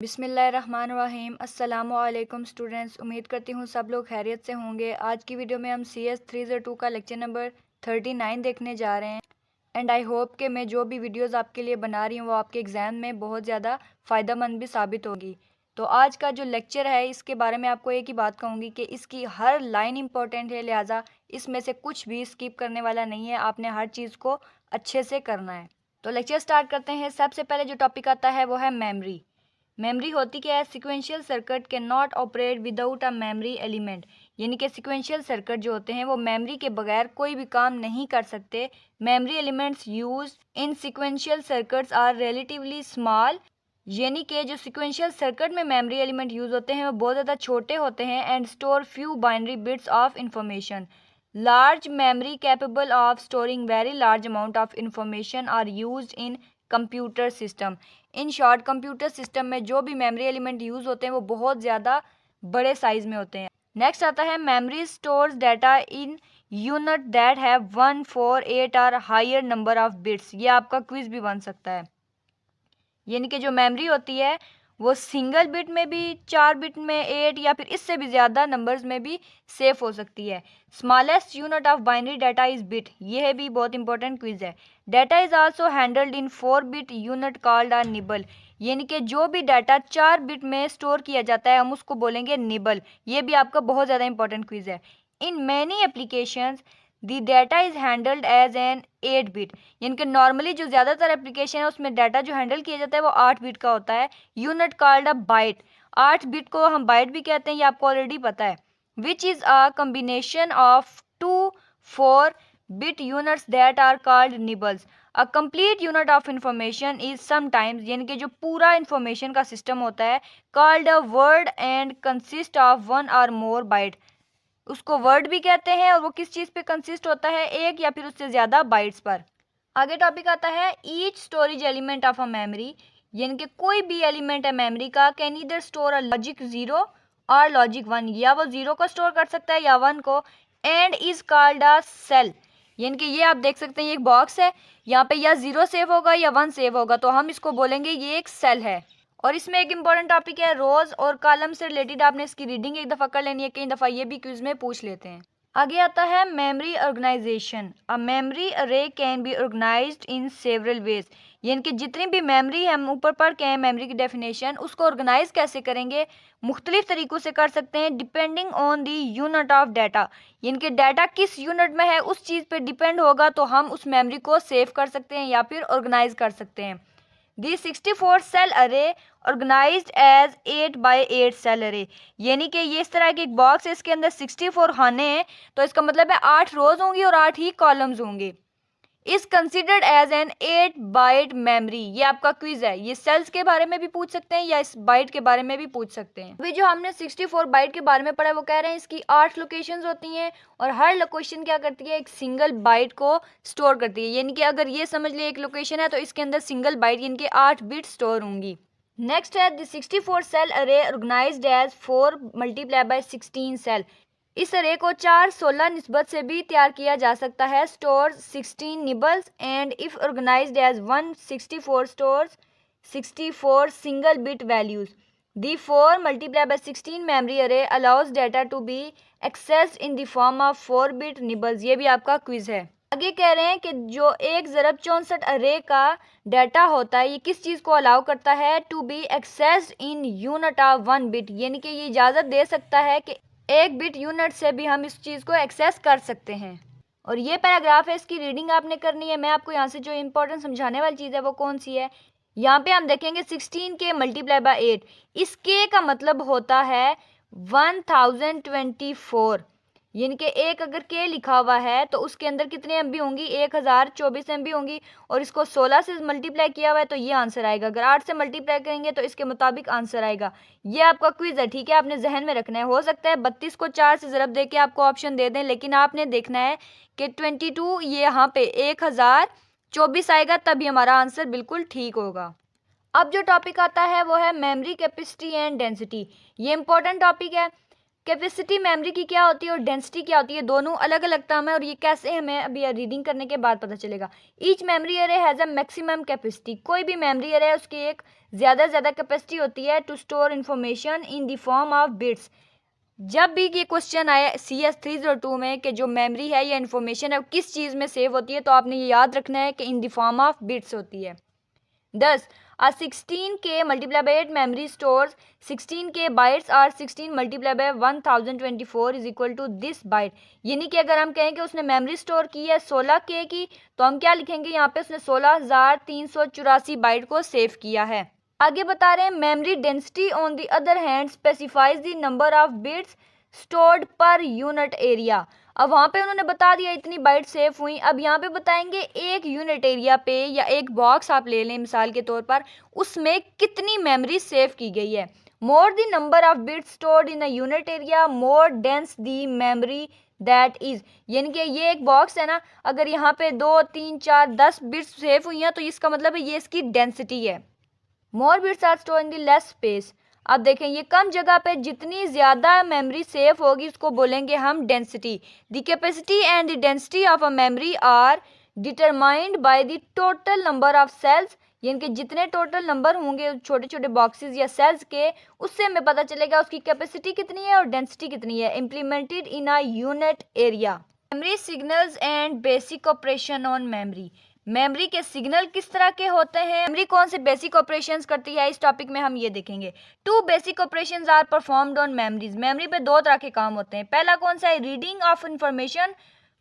बिस्मिल्लाहिर्रहमानिर्रहीम। अस्सलामु अलैकुम स्टूडेंट्स, उम्मीद करती हूँ सब लोग खैरियत से होंगे। आज की वीडियो में हम CS 302 का लेक्चर नंबर 39 देखने जा रहे हैं। एंड आई होप कि मैं जो भी वीडियोस आपके लिए बना रही हूँ वो आपके एग्ज़ाम में बहुत ज़्यादा फ़ायदेमंद भी साबित होगी। तो आज का जो लेक्चर है इसके बारे में आपको एक ही बात कहूँगी कि इसकी हर लाइन इंपॉर्टेंट है, लिहाजा इसमें से कुछ भी स्किप करने वाला नहीं है। आपने हर चीज़ को अच्छे से करना है। तो लेक्चर स्टार्ट करते हैं। सबसे पहले जो टॉपिक आता है वो है मेमोरी। मेमोरी होती क्या है? Sequential circuit can not operate without a memory element. यानी कि सिक्वेंशियल सर्किट जो होते हैं वो मेमोरी के बगैर कोई भी काम नहीं कर सकते। Memory elements use in sequential circuits are relatively small. यानी कि जो सिक्वेंशियल सर्किट में मेमोरी एलिमेंट यूज होते हैं वो बहुत ज़्यादा छोटे होते हैं and store few binary bits of information. Large memory capable of storing very large amount of information are use in computer system. In short computer system में जो भी मेमोरी एलिमेंट यूज़ होते हैं वो बहुत ज़्यादा बड़े साइज में होते हैं। नेक्स्ट आता है memory stores data in unit that have 1, 4, 8 और हायर नंबर ऑफ बिट्स। ये आपका क्विज भी बन सकता है। यानी कि जो मेमोरी होती है वो सिंगल बिट में भी, 4 बिट में, 8 या फिर इससे भी ज़्यादा नंबर्स में भी सेव हो सकती है। Smallest unit of binary data is bit. ये है भी बहुत इंपॉर्टेंट क्विज है। Data is also handled in 4 bit unit called a nibble. यानी कि जो भी डाटा 4 बिट में स्टोर किया जाता है हम उसको बोलेंगे निबल। ये भी आपका बहुत ज़्यादा इंपॉर्टेंट क्विज है। In many applications the data is handled as an 8 bit. यानी कि नॉर्मली जो ज़्यादातर एप्लीकेशन है उसमें डाटा जो हैंडल किया जाता है वो 8 बिट का होता है। Unit called a byte. 8 bit को हम बाइट भी कहते हैं, ये आपको ऑलरेडी पता है। Which is a combination of 2 4 bit units that are called nibbles. A complete unit of information is sometimes. यानी कि जो पूरा इंफॉर्मेशन का सिस्टम होता है called a word and consist of 1 और मोर बाइट। उसको वर्ड भी कहते हैं और वो किस चीज़ पे कंसिस्ट होता है? एक या फिर उससे ज़्यादा बाइट्स पर। आगे टॉपिक आता है each storage element of a memory. यानी कि कोई भी एलिमेंट है मेमोरी का can either store a logic 0 और लॉजिक 1। या वो 0 को स्टोर कर सकता है या 1 को। And is called a cell. यानी कि ये आप देख सकते हैं, ये एक बॉक्स है, यहाँ पे या 0 सेव होगा या 1 सेव होगा, तो हम इसको बोलेंगे ये एक सेल है। और इसमें एक इंपॉर्टेंट टॉपिक है रोज और कॉलम से रिलेटेड। आपने इसकी रीडिंग एक दफ़ा कर लेनी है, कई दफ़ा ये भी क्विज में पूछ लेते हैं। आगे आता है memory organization. A memory array can be organized in several ways. यानी कि जितनी भी मेमोरी हम ऊपर पढ़ के हैं मेमोरी की डेफिनेशन, उसको ऑर्गेनाइज कैसे करेंगे? मुख्तलिफ तरीक़ों से कर सकते हैं depending on the unit of data. यानी कि डाटा किस यूनिट में है उस चीज़ पे डिपेंड होगा तो हम उस मेमोरी को सेव कर सकते हैं या फिर ऑर्गेनाइज कर सकते हैं। दी 64 cell array organized as 8 by 8 cell अरे। यानी कि ये इस तरह की एक बॉक्स है, इसके अंदर 64 खाने हैं, तो इसका मतलब है 8 रोज होंगी और 8 ही कॉलम्स होंगे। Is considered as an 8 byte memory. ये आपका क्विज है, ये सेल्स के बारे में भी पूछ सकते हैं या इस बाइट के बारे में भी पूछ सकते हैं। अभी जो हमने 64 बाइट के बारे में पढ़ा है वो कह रहे हैं इसकी 8 लोकेशंस होती हैं और हर लोकेशन क्या करती है? एक सिंगल बाइट को स्टोर करती है। यानी कि अगर ये समझ लिए एक लोकेशन है तो इसके अंदर सिंगल बाइट यानी कि 8 बिट स्टोर होंगी। नेक्स्ट है the 64 cell array organized as 4 multiply by 16 cell. इस अरे को 4 16 निस्बत से भी तैयार किया जा सकता है। Store 16 nibbles and if organised as 164 stores 64 single bit values. The 4 multiply by 16 memory array allows data to be accessed in the form of 4 bit nibbles. ये भी आपका क्विज है। आगे कह रहे हैं कि जो 1 ज़रब 64 अरे का डाटा होता है ये किस चीज़ को अलाउ करता है? To be accessed in unit of 1 bit. यानी कि ये इजाज़त दे सकता है कि 1 बिट यूनिट से भी हम इस चीज़ को एक्सेस कर सकते हैं। और ये पैराग्राफ है, इसकी रीडिंग आपने करनी है। मैं आपको यहाँ से जो इंपॉर्टेंट समझाने वाली चीज़ है वो कौन सी है? यहाँ पे हम देखेंगे 16 के मल्टीप्लाई बाय 8। इसके का मतलब होता है 1024। यानी कि एक अगर के लिखा हुआ है तो उसके अंदर कितने एमबी होंगी? 1024 एमबी होंगी। और इसको 16 से मल्टीप्लाई किया हुआ है तो ये आंसर आएगा। अगर 8 से मल्टीप्लाई करेंगे तो इसके मुताबिक आंसर आएगा। ये आपका क्विज है, ठीक है, आपने जहन में रखना है। हो सकता है 32 को 4 से ज़रब दे के आपको ऑप्शन दे दें, लेकिन आपने देखना है कि 22 ये यहाँ पे 1024 आएगा, तभी हमारा आंसर बिल्कुल ठीक होगा। अब जो टॉपिक आता है वो है मेमोरी कैपेसिटी एंड डेंसिटी। ये इंपॉर्टेंट टॉपिक है। कैपेसिटी मेमोरी की क्या होती है और डेंसिटी क्या होती है, दोनों अलग अलग टर्म है और ये कैसे हमें अभी रीडिंग करने के बाद पता चलेगा। ईच मेमोरी अरे हैज़ अ मैक्सिमम कैपेसिटी, कोई भी मेमोरी अरे है उसकी एक ज़्यादा कैपेसिटी होती है to store information in the form of bits. जब भी ये क्वेश्चन आया CS302 में कि जो मेमोरी है या इन्फॉर्मेशन है वो किस चीज़ में सेव होती है, तो आपने ये याद रखना है कि इन द फॉर्म ऑफ बिट्स होती है। 10 a 16K multiplied by 8 memory stores 16K bytes or 16 multiplied by 1024 is equal to this byte। यानी कि अगर हम कहें कि उसने मेमोरी स्टोर की है 16K की, तो हम क्या लिखेंगे यहाँ पे, उसने 16,384 बाइट को सेव किया है। आगे बता रहे हैं memory density on the other hand specifies the number of bits stored per unit area. अब वहाँ पे उन्होंने बता दिया इतनी बाइट सेव हुई, अब यहाँ पे बताएंगे एक यूनिट एरिया पे या एक बॉक्स आप ले लें मिसाल के तौर पर, उसमें कितनी मेमोरी सेव की गई है। More the number of bits stored in a unit area more dense the memory that is. यानी कि ये एक बॉक्स है ना, अगर यहाँ पे 2 3 4 10 बिट्स सेव हुई हैं तो इसका मतलब है ये इसकी डेंसिटी है। More bits are stored in the less space. अब देखें ये कम जगह पे जितनी ज़्यादा मेमोरी सेव होगी उसको बोलेंगे हम density. The capacity and the density of a memory are determined by the total number of cells. यानी कि जितने टोटल नंबर होंगे छोटे छोटे बॉक्सेस या सेल्स के, उससे हमें पता चलेगा उसकी कैपेसिटी कितनी है और डेंसिटी कितनी है। Implemented in a unit area. Memory signals and basic operation on memory. Memory के सिग्नल किस तरह के होते हैं, मेमोरी कौन से बेसिक ऑपरेशंस करती है, इस टॉपिक में हम ये देखेंगे। 2 basic operations are performed on memories. Memory पे 2 तरह के काम होते हैं। पहला कौन सा है, reading of information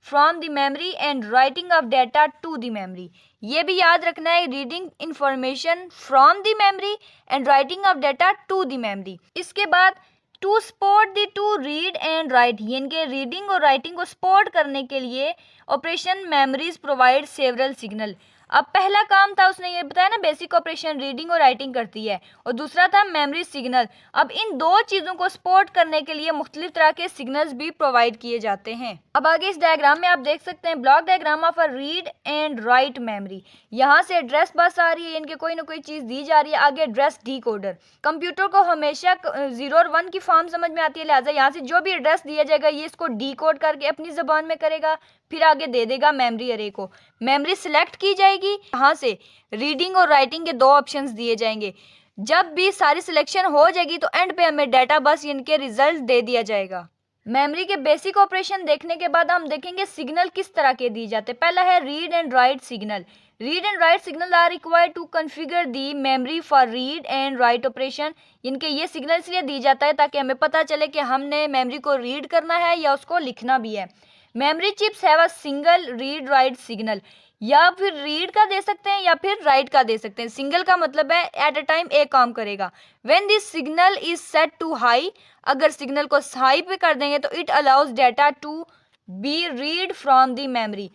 from the memory and writing of data to the memory. ये भी याद रखना है, reading information from the memory and writing of data to the memory. इसके बाद to support the to read and write, यानी कि reading और राइटिंग को सपोर्ट करने के लिए operation memories provide several signal. अब पहला काम था उसने ये बताया ना, बेसिक ऑपरेशन रीडिंग और राइटिंग करती है, और दूसरा था मेमोरी सिग्नल। अब इन 2 चीज़ों को सपोर्ट करने के लिए मुख्तलिफ तरह के सिग्नल्स भी प्रोवाइड किए जाते हैं। अब आगे इस डायग्राम में आप देख सकते हैं block diagram of a read and write memory. यहाँ से एड्रेस बस आ रही है, इनके कोई ना कोई चीज़ दी जा रही है, आगे एड्रेस डिकोडर। कंप्यूटर को हमेशा 0 और 1 की फॉर्म समझ में आती है, लिहाजा यहाँ से जो भी एड्रेस दिया जाएगा ये इसको डिकोड करके अपनी ज़बान में करेगा, फिर आगे दे देगा मेमोरी अरे को। मेमोरी सिलेक्ट की जाएगी, यहाँ से रीडिंग और राइटिंग के 2 ऑप्शंस दिए जाएंगे। जब भी सारी सिलेक्शन हो जाएगी तो एंड पे हमें डाटा बस इनके रिजल्ट दे दिया जाएगा। मेमोरी के बेसिक ऑपरेशन देखने के बाद हम देखेंगे सिग्नल किस तरह के दिए जाते हैं। पहला है read and write signal. Read and write signal are required to configure the memory for read and write operation. इनके ये सिग्नल इसलिए दी जाता है ताकि हमें पता चले कि हमने मेमोरी को रीड करना है या उसको लिखना भी है। Memory chips have a single read write signal, या फिर रीड का दे सकते हैं या फिर राइट का दे सकते हैं। सिंगल का मतलब है एट अ टाइम एक काम करेगा। When this signal is set to high, अगर सिग्नल को हाई पे कर देंगे तो it allows data to be read from the memory.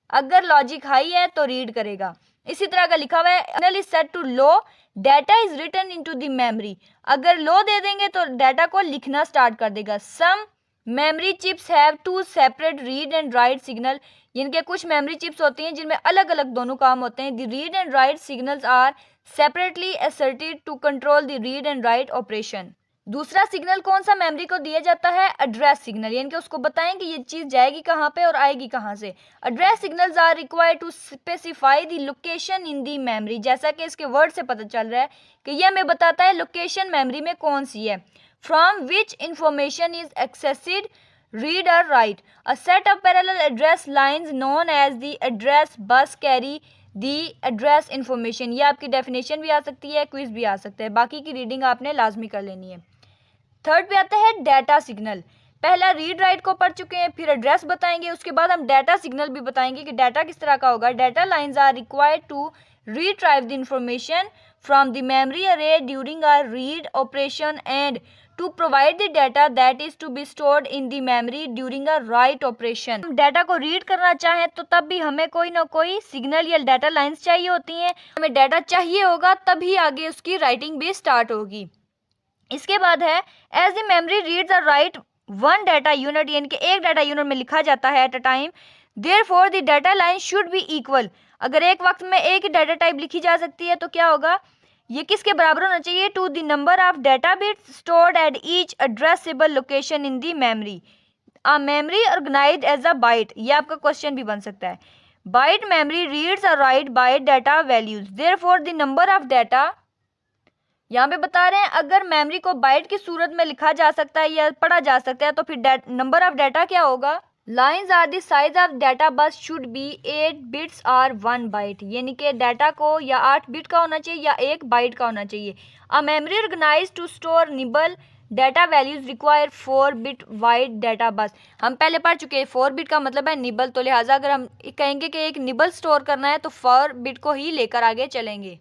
अगर लॉजिक हाई है तो रीड करेगा। इसी तरह का लिखा हुआ है signal is set to low, data is written into the memory. अगर लो दे देंगे तो डाटा को लिखना स्टार्ट कर देगा। Some memory chips have 2 separate read and write signal. इनके कुछ मेमोरी चिप्स होती हैं जिनमें अलग अलग दोनों काम होते हैं। The read and write signals are separately asserted to control the read and write operation. दूसरा सिग्नल कौन सा मेमोरी को दिया जाता है, एड्रेस सिग्नल, यानी कि उसको बताएं कि ये चीज़ जाएगी कहाँ पे और आएगी कहाँ से। Address signals are required to specify the location in the memory. जैसा कि इसके वर्ड से पता चल रहा है कि ये हमें बताता है लोकेशन मेमोरी में कौन सी है। From which information is accessed read or write. A set of parallel address lines known as the address bus carry the address information। ये आपकी डेफिनेशन भी आ सकती है, क्विज भी आ सकता है, बाकी की रीडिंग आपने लाजमी कर लेनी है। थर्ड पे आता है डाटा सिग्नल। पहला रीड राइट को पढ़ चुके हैं, फिर एड्रेस बताएंगे, उसके बाद हम डाटा सिग्नल भी बताएंगे कि डाटा किस तरह का होगा। Data lines are required to retrieve the information from the memory array during a read operation and to provide the data that is to be stored in the memory during a write operation। हम data को read करना चाहें तो तब भी हमें कोई ना कोई सिग्नल या डाटा लाइंस चाहिए होती हैं। हमें डाटा चाहिए होगा तभी आगे उसकी राइटिंग भी स्टार्ट होगी। इसके बाद है as the memory reads a write one data unit, यानी कि एक डाटा यूनिट में लिखा जाता है at a time, therefore the data line should be equal. अगर एक वक्त में एक ही डाटा टाइप लिखी जा सकती है तो क्या होगा, ये किसके बराबर होना चाहिए? To the number of data bits stored at each addressable location in the memory. A memory organized as a byte, ये आपका क्वेश्चन भी बन सकता है। बाइट मेमोरी रीड्स और write byte data values, therefore the number of data, यहाँ पे बता रहे हैं अगर मेमोरी को बाइट की सूरत में लिखा जा सकता है या पढ़ा जा सकता है तो फिर नंबर ऑफ डाटा क्या होगा? Lines are the size of data bus should be 8 bits और 1 बाइट, यानी कि डाटा को या 8 बिट का होना चाहिए या 1 बाइट का होना चाहिए। A memory organized to store nibble data values require 4 bit wide data bus. हम पहले पढ़ चुके हैं 4 बिट का मतलब है निबल, तो लिहाजा अगर हम कहेंगे कि एक निबल स्टोर करना है तो 4 बिट को ही लेकर आगे चलेंगे।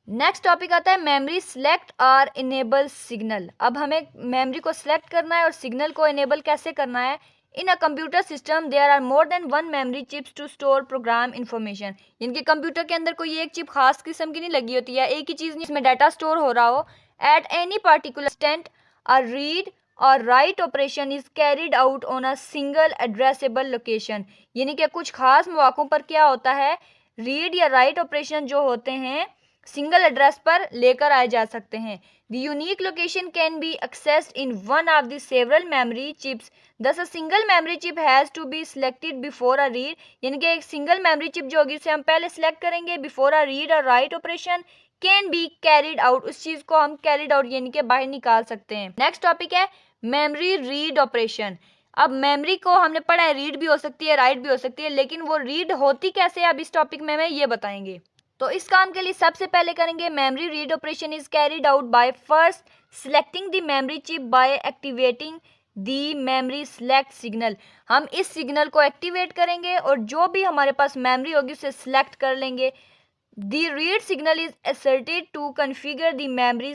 नेक्स्ट टॉपिक आता है मेमोरी सिलेक्ट और इनेबल सिग्नल। अब हमें मेमोरी को सिलेक्ट करना है और सिग्नल को इनेबल कैसे करना है। In a computer system there are more than one memory chips to store program information, इनके कंप्यूटर के अंदर कोई एक चिप खास किस्म की नहीं लगी होती है, एक ही चीज़ नहीं इसमें डाटा स्टोर हो रहा हो। At any particular instant a read और write operation is carried out on a single addressable location, यानी कि कुछ खास मौक़ों पर क्या होता है, रीड या राइट ऑपरेशन जो होते हैं सिंगल एड्रेस पर लेकर आए जा सकते हैं। The unique location can be accessed in one of the several memory chips. Thus, a single memory chip has to be selected before a read. यानी कि एक सिंगल मेमोरी चिप जो होगी उसे हम पहले सेलेक्ट करेंगे बिफोर अ रीड और write operation can be carried out, उस चीज़ को हम कैरिड आउट यानी कि बाहर निकाल सकते हैं। नेक्स्ट टॉपिक है मेमोरी रीड ऑपरेशन। अब मेमोरी को हमने पढ़ा है रीड भी हो सकती है राइट भी हो सकती है, लेकिन वो रीड होती कैसे है अब इस टॉपिक में हमें ये बताएंगे। तो इस काम के लिए सबसे पहले करेंगे memory read operation is carried out by first selecting the memory chip by activating the memory select signal. हम इस सिग्नल को एक्टिवेट करेंगे और जो भी हमारे पास मेमोरी होगी उसे सिलेक्ट कर लेंगे। The read signal is asserted to configure the memory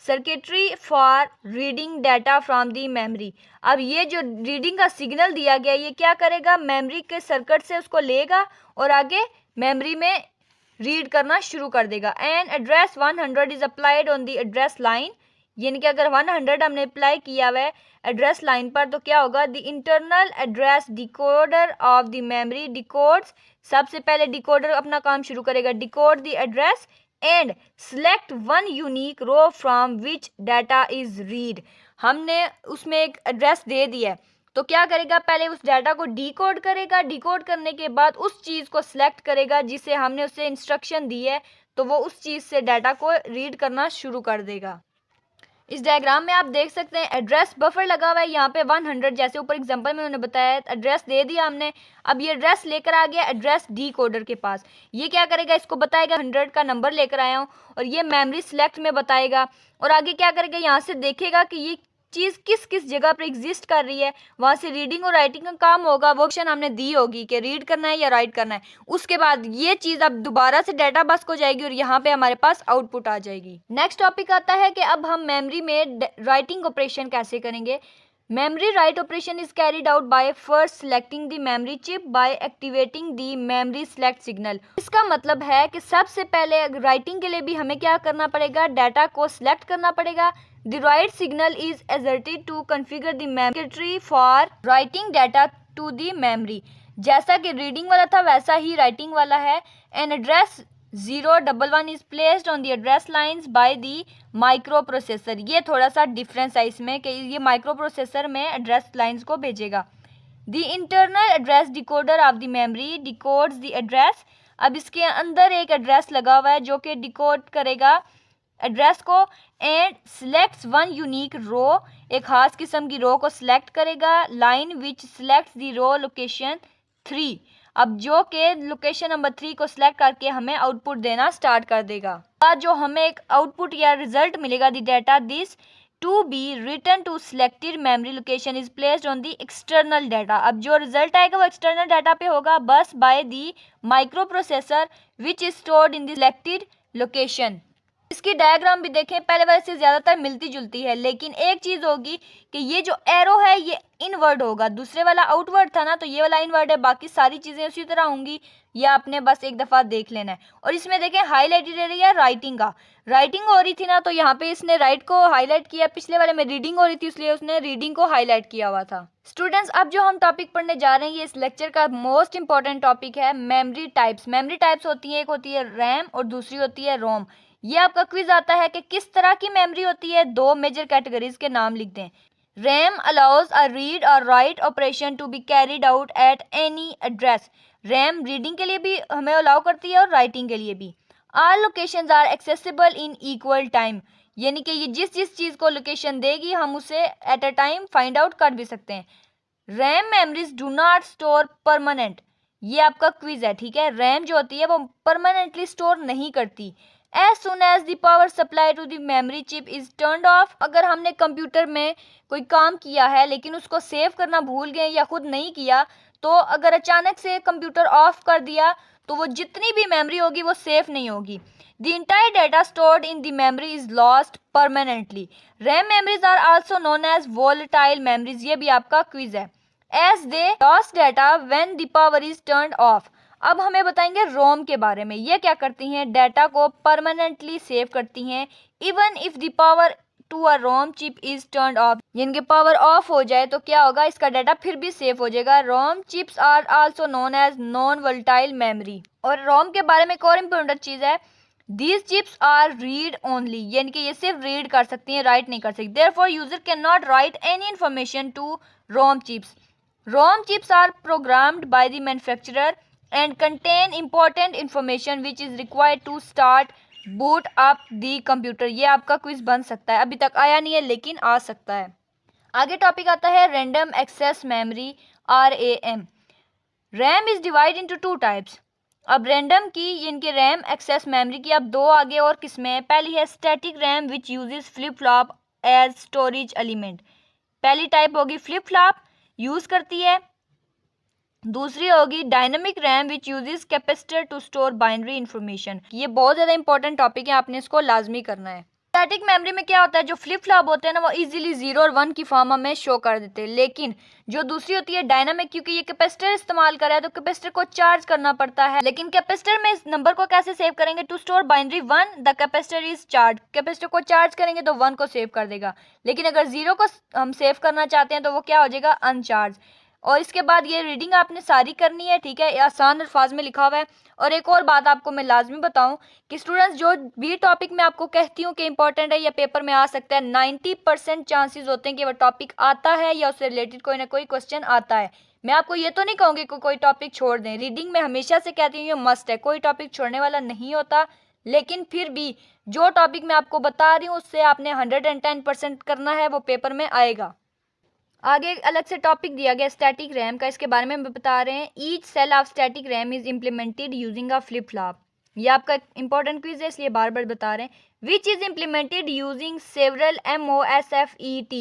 circuitry for reading data from the memory. अब ये जो रीडिंग का सिग्नल दिया गया ये क्या करेगा, मेमोरी के सर्किट से उसको लेगा और आगे मेमोरी में रीड करना शुरू कर देगा। And address 100 is applied on the address line, यानी कि अगर 100 हमने अप्लाई किया हुआ है एड्रेस लाइन पर तो क्या होगा, the internal address decoder of the memory decodes, सबसे पहले डिकोडर अपना काम शुरू करेगा, decode the address and select one unique row from which data is read. हमने उसमें एक एड्रेस दे दिया है तो क्या करेगा, पहले उस डाटा को डिकोड करेगा, डिकोड करने के बाद उस चीज़ को सिलेक्ट करेगा जिसे हमने उसे इंस्ट्रक्शन दी है, तो वो उस चीज़ से डाटा को रीड करना शुरू कर देगा। इस डायग्राम में आप देख सकते हैं एड्रेस बफर लगा हुआ है यहाँ पे 100, जैसे ऊपर एग्जांपल में उन्होंने बताया एड्रेस दे दिया हमने। अब ये एड्रेस लेकर आ गया एड्रेस डिकोडर के पास, ये क्या करेगा, इसको बताएगा 100 का नंबर लेकर आया हूँ और ये मेमोरी सिलेक्ट में बताएगा और आगे क्या करेगा, यहाँ से देखेगा कि ये चीज़ किस किस जगह पर एग्जिस्ट कर रही है, वहाँ से रीडिंग और राइटिंग का काम होगा, वो ऑप्शन हमने दी होगी कि रीड करना है या राइट करना है। उसके बाद ये चीज़ अब दोबारा से डाटा बस को जाएगी और यहाँ पे हमारे पास आउटपुट आ जाएगी। नेक्स्ट टॉपिक आता है कि अब हम मेमोरी में राइटिंग ऑपरेशन कैसे करेंगे। Memory write operation is carried out by first selecting the memory chip by activating the memory select signal. इसका मतलब है कि सबसे पहले राइटिंग के लिए भी हमें क्या करना पड़ेगा, डाटा को सिलेक्ट करना पड़ेगा। The write signal is asserted to configure the memory for writing data to the memory। जैसा कि रीडिंग वाला था वैसा ही राइटिंग वाला है। An address 011 is placed on the address lines by the microprocessor। ये थोड़ा सा डिफरेंस है इसमें कि ये माइक्रो प्रोसेसर में एड्रेस लाइंस को भेजेगा। The internal address decoder of the memory decodes the address। अब इसके अंदर एक एड्रेस लगा हुआ है जो कि डिकोड करेगा एड्रेस को and selects one unique row, एक खास किस्म की रो को सिलेक्ट करेगा। Line which selects the row location 3, अब जो के लोकेशन नंबर 3 को सिलेक्ट करके हमें आउटपुट देना स्टार्ट कर देगा। जो हमें एक आउटपुट या रिजल्ट मिलेगा, the data this to be return to selected memory location is placed on the external data. अब जो रिजल्ट आएगा वो एक्सटर्नल डाटा पे होगा बस by the micro processor which is stored in the selected location. इसकी diagram भी देखें, पहले वाले से ज़्यादातर मिलती जुलती है, लेकिन एक चीज़ होगी कि ये जो एरो है ये इनवर्ड होगा, दूसरे वाला आउटवर्ड था ना, तो ये वाला इनवर्ड है, बाकी सारी चीज़ें उसी तरह होंगी। ये आपने बस एक दफ़ा देख लेना है। और इसमें देखें हाईलाइटेड एरिया राइटिंग का, राइटिंग हो रही थी ना तो यहाँ पे इसने राइट को हाईलाइट किया, पिछले वाले में रीडिंग हो रही थी इसलिए उसने रीडिंग को हाईलाइट किया हुआ था। स्टूडेंट्स, अब जो हम टॉपिक पढ़ने जा रहे हैं ये इस लेक्चर का मोस्ट इंपॉर्टेंट टॉपिक है मेमोरी टाइप्स। मेमोरी टाइप्स होती हैं, एक होती है रैम और दूसरी होती है रोम। ये आपका क्विज आता है कि किस तरह की मेमोरी होती है, दो मेजर कैटेगरीज के नाम लिख दें। रैम अलाउज अ रीड और write operation to be carried out at any address. RAM reading के लिए भी हमें अलाउ करती है और राइटिंग के लिए भी। All locations are accessible in equal time, यानी कि ये जिस जिस चीज़ को लोकेशन देगी हम उसे eight a time find out कर भी सकते हैं। RAM memories do not store permanent, ये आपका क्विज है, ठीक है। रैम जो होती है वो परमानेंटली स्टोर नहीं करती। As soon as the power supply to the memory chip is turned off, अगर हमने कंप्यूटर में कोई काम किया है लेकिन उसको सेव करना भूल गए या खुद नहीं किया, तो अगर अचानक से कंप्यूटर ऑफ कर दिया तो वो जितनी भी मेमोरी होगी वो सेफ नहीं होगी। The entire data stored in the memory is lost permanently. RAM memories are also known as volatile memories, ये भी आपका क्विज है। As they lost data when the power is turned off. अब हमें बताएंगे रोम के बारे में। ये क्या करती हैं, डेटा को परमानेंटली सेव करती हैं even if the power to a ROM chip is turned off, यानी पावर ऑफ हो जाए तो क्या होगा, इसका डाटा फिर भी सेव हो जाएगा। ROM chips are also known as non volatile memory. और रोम के बारे में एक और इम्पोर्टेंट चीज है, these chips are read only, यानी कि ये सिर्फ रीड कर सकती हैं, राइट नहीं कर सकती। Therefore user can not write any information to ROM chips. ROM chips are programmed by the manufacturer and contain important information which is required to start boot up the computer। ये आपका quiz बन सकता है, अभी तक आया नहीं है लेकिन आ सकता है। आगे टॉपिक आता है random access memory RAM। RAM is divide into two types. अब रैंडम की इनके रैम एक्सेस मेमोरी की अब दो आगे और किस्में हैं। पहली है static RAM which uses flip flop as storage element. पहली टाइप होगी फ्लिप फ्लॉप यूज करती है। दूसरी होगी dynamic RAM which uses capacitor to store binary information. ये बहुत ज़्यादा इंपॉर्टेंट टॉपिक है, आपने इसको लाजमी करना है। स्टैटिक मेमोरी में क्या होता है, जो फ्लिप फ्लॉप होते हैं ना वो इजीली 0 और 1 की फॉर्म हमें शो कर देते हैं। लेकिन जो दूसरी होती है डायनामिक, क्योंकि ये कैपेसिटर इस्तेमाल कर रहा है तो कैपेसिटर को चार्ज करना पड़ता है। लेकिन कैपेसिटर में इस नंबर को कैसे सेव करेंगे, to store binary 1 the capacitor is charge. Capacitor को चार्ज करेंगे तो 1 को सेव कर देगा, लेकिन अगर 0 को हम सेव करना चाहते हैं तो वो क्या हो जाएगा, अनचार्ज। और इसके बाद ये रीडिंग आपने सारी करनी है, ठीक है, आसान अल्फाज में लिखा हुआ है। और एक और बात आपको मैं लाजमी बताऊं कि स्टूडेंट्स जो भी टॉपिक मैं आपको कहती हूँ कि इंपॉर्टेंट है या पेपर में आ सकता है, 90% चांसेस होते हैं कि वह टॉपिक आता है या उससे रिलेटेड कोई ना कोई क्वेश्चन आता है। मैं आपको ये तो नहीं कहूँगी कि कोई टॉपिक छोड़ दें। रीडिंग में हमेशा से कहती हूँ ये मस्ट है, कोई टॉपिक छोड़ने वाला नहीं होता। लेकिन फिर भी जो टॉपिक मैं आपको बता रही हूँ उससे आपने 110% करना है, वो पेपर में आएगा। आगे एक अलग से टॉपिक दिया गया स्टैटिक रैम का, इसके बारे में हम बता रहे हैं। Each cell of static RAM is implemented using a flip flop. ये आपका इंपॉर्टेंट क्विज है इसलिए बार बार बता रहे हैं। Which is implemented using several MOSFET,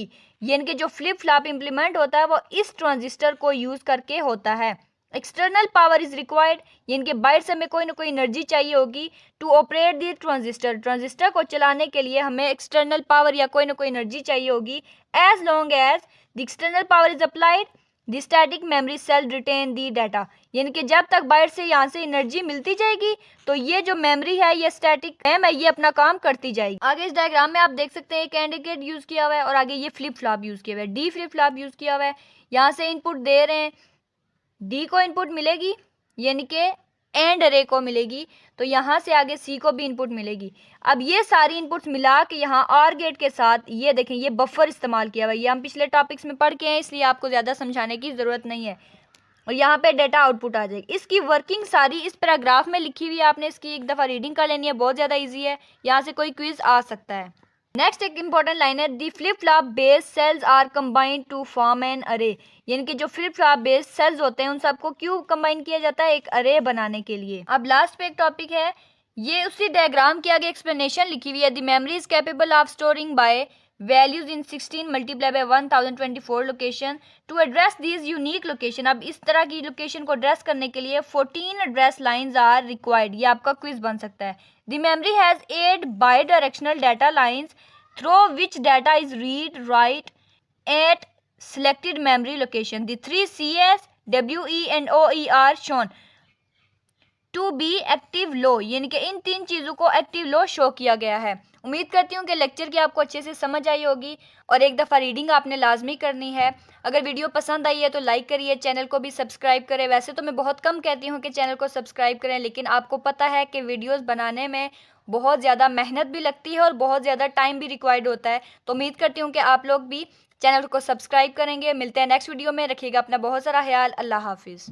यानी कि जो फ्लिप फ्लॉप इम्प्लीमेंट होता है वो इस ट्रांजिस्टर को यूज करके होता है। एक्सटर्नल पावर इज रिक्वायर्ड, यानी कि बाहर से हमें कोई ना कोई एनर्जी चाहिए होगी to operate the transistor. Transistor को चलाने के लिए हमें एक्सटर्नल पावर या कोई ना कोई एनर्जी चाहिए होगी। As long as the external power is applied the static memory cell retain the data, यानी कि जब तक बाहर से यहाँ से एनर्जी मिलती जाएगी तो ये जो मेमोरी है ये स्टैटिक रैम है ये अपना काम करती जाएगी। आगे इस डायग्राम में आप देख सकते हैं कैंड गेट यूज किया हुआ है और आगे ये फ्लिप फ्लॉप यूज किया हुआ है, डी फ्लिप फ्लॉप यूज किया हुआ है। यहाँ से इनपुट दे रहे हैं, डी को इनपुट मिलेगी यानी कि एंड अरे को मिलेगी, तो यहाँ से आगे सी को भी इनपुट मिलेगी। अब ये सारी इनपुट्स मिला के यहाँ और गेट के साथ ये देखें ये बफर इस्तेमाल किया हुआ है। ये हम पिछले टॉपिक्स में पढ़ के हैं इसलिए आपको ज़्यादा समझाने की ज़रूरत नहीं है। और यहाँ पे डेटा आउटपुट आ जाएगी। इसकी वर्किंग सारी इस पैराग्राफ में लिखी हुई है, आपने इसकी एक दफ़ा रीडिंग कर लेनी है, बहुत ज़्यादा ईजी है, यहाँ से कोई क्विज आ सकता है। नेक्स्ट एक इंपॉर्टेंट लाइन है, the flip flop base cells are combined to form an array, यानी कि जो फ्लिप फ्लॉप बेस सेल्स होते हैं उन सबको क्यों कंबाइन किया जाता है, एक अरे बनाने के लिए। अब लास्ट पे एक टॉपिक है, ये उसी डायग्राम के आगे एक्सप्लेनेशन लिखी हुई है। The memory is capable of storing by values in 16 multiply by 1024 location to address these unique location. अब इस तरह की लोकेशन को एड्रेस करने के लिए 14 एड्रेस लाइंस आर रिक्वायर्ड। ये आपका क्विज बन सकता है। The memory has 8 bidirectional data lines through which data is read write at selected memory location. The 3 CS, WE and OE are shown to be active low, यानी कि इन तीन चीज़ों को एक्टिव लो शो किया गया है। उम्मीद करती हूँ कि लेक्चर की आपको अच्छे से समझ आई होगी और एक दफ़ा रीडिंग आपने लाजमी करनी है। अगर वीडियो पसंद आई है तो लाइक करिए, चैनल को भी सब्सक्राइब करें। वैसे तो मैं बहुत कम कहती हूँ कि चैनल को सब्सक्राइब करें, लेकिन आपको पता है कि वीडियोस बनाने में बहुत ज़्यादा मेहनत भी लगती है और बहुत ज़्यादा टाइम भी रिक्वायर्ड होता है। तो उम्मीद करती हूँ कि आप लोग भी चैनल को सब्सक्राइब करेंगे। मिलते हैं नेक्स्ट वीडियो में। रखिएगा अपना बहुत सारा ख्याल। अल्लाह हाफिज़।